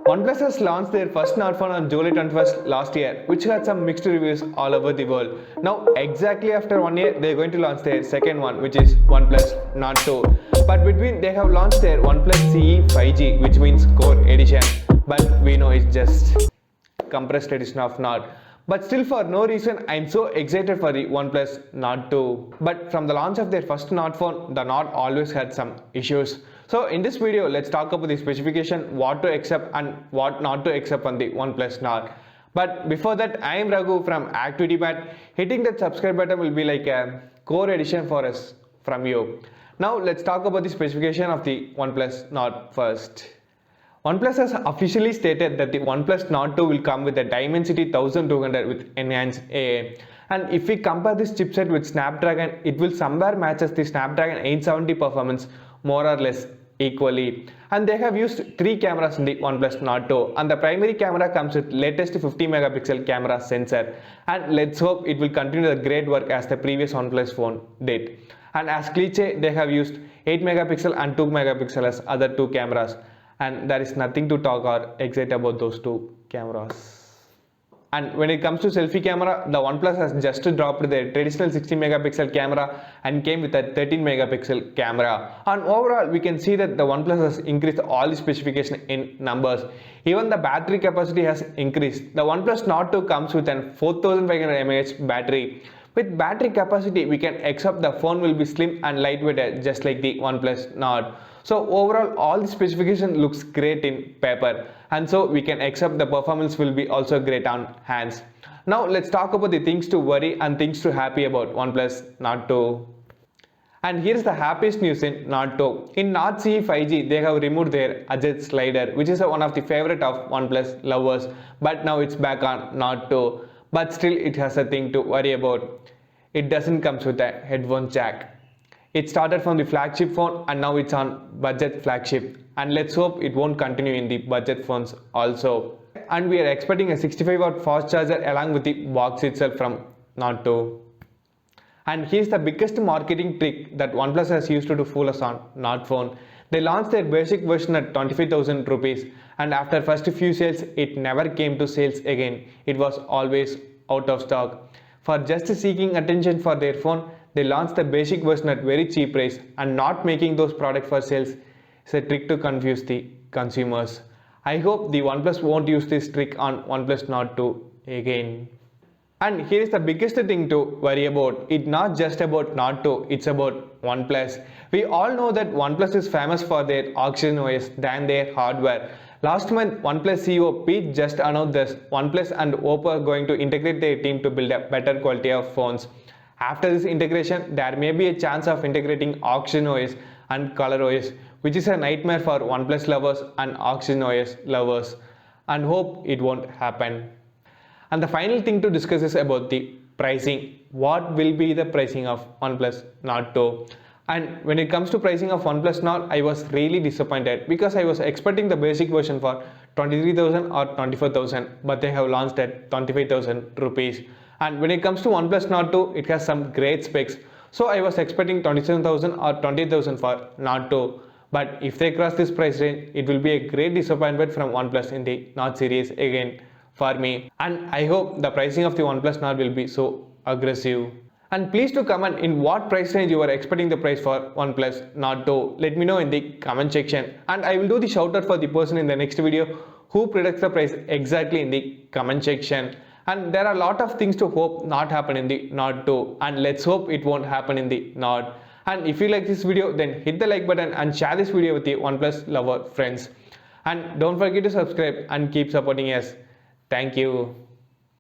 OnePlus has launched their first smartphone on July 21st last year, which had some mixed reviews all over the world. Now, exactly after 1 year, they're going to launch their second one, which is OnePlus Nord 2. But between, they have launched their OnePlus CE 5G, which means Core Edition. But we know it's just compressed edition of Nord. But still, for no reason, I'm so excited for the OnePlus Nord 2. But from the launch of their first Nord phone, the Nord always had some issues. So in this video, let's talk about the specification, what to accept and what not to accept on the OnePlus Nord. But before that, I am Raghu from ActivityPad. Hitting that subscribe button will be like a core edition for us from you. Now let's talk about the specification of the OnePlus Nord first. OnePlus has officially stated that the OnePlus Nord 2 will come with a Dimensity 1200 with enhanced AI. And if we compare this chipset with Snapdragon, it will somewhere matches the Snapdragon 870 performance more or less equally. And they have used 3 cameras in the OnePlus Nord 2, and the primary camera comes with latest 50 megapixel camera sensor, and let's hope it will continue the great work as the previous OnePlus phone did. And as cliche, they have used 8 megapixel and 2 megapixel as other 2 cameras, and there is nothing to talk or excite about those 2 cameras. And when it comes to selfie camera, the OnePlus has just dropped their traditional 60 megapixel camera and came with a 13 megapixel camera. And overall, we can see that the OnePlus has increased all the specifications in numbers. Even the battery capacity has increased. The OnePlus Nord 2 comes with an 4500 mAh battery. With battery capacity, we can accept the phone will be slim and lightweight just like the OnePlus Nord. So overall, all the specification looks great in paper, and so we can accept the performance will be also great on hands. Now let's talk about the things to worry and things to happy about OnePlus Nord 2. And here's the happiest news in Nord 2. In Nord CE 5G, they have removed their adjust slider, which is one of the favorite of OnePlus lovers, but now it's back on Nord 2. But still, it has a thing to worry about. It doesn't come with a headphone jack. It started from the flagship phone and now it's on budget flagship, and let's hope it won't continue in the budget phones also. And we are expecting a 65-watt fast charger along with the box itself from Nord 2. And here's the biggest marketing trick that OnePlus has used to fool us on Nord phone. They launched their basic version at 25,000 rupees, and after first few sales, it never came to sales again. It was always out of stock. For just seeking attention for their phone, they launched the basic version at very cheap price, and not making those products for sales is a trick to confuse the consumers. I hope the OnePlus won't use this trick on OnePlus Nord 2 again. And here is the biggest thing to worry about. It's not just about Nord 2, it's about OnePlus. We all know that OnePlus is famous for their Oxygen OS than their hardware. Last month, OnePlus CEO Pete just announced that OnePlus and Oppo are going to integrate their team to build a better quality of phones. After this integration, there may be a chance of integrating Oxygen OS and Color OS, which is a nightmare for OnePlus lovers and Oxygen OS lovers, and hope it won't happen. And the final thing to discuss is about the pricing. What will be the pricing of OnePlus Nord 2? And when it comes to pricing of OnePlus Nord, I was really disappointed because I was expecting the basic version for 23,000 or 24,000, but they have launched at 25,000 rupees. And when it comes to OnePlus Nord 2, it has some great specs. So I was expecting 27,000 or 20,000 for Nord 2. But if they cross this price range, it will be a great disappointment from OnePlus in the Nord series again for me. And I hope the pricing of the OnePlus Nord will be so aggressive. And please do comment in what price range you are expecting the price for OnePlus Nord 2. Let me know in the comment section, and I will do the shout out for the person in the next video who predicts the price exactly in the comment section. And there are a lot of things to hope not happen in the Nord 2, and let's hope it won't happen in the Nord. And if you like this video, then hit the like button and share this video with your OnePlus lover friends. And don't forget to subscribe and keep supporting us. Thank you.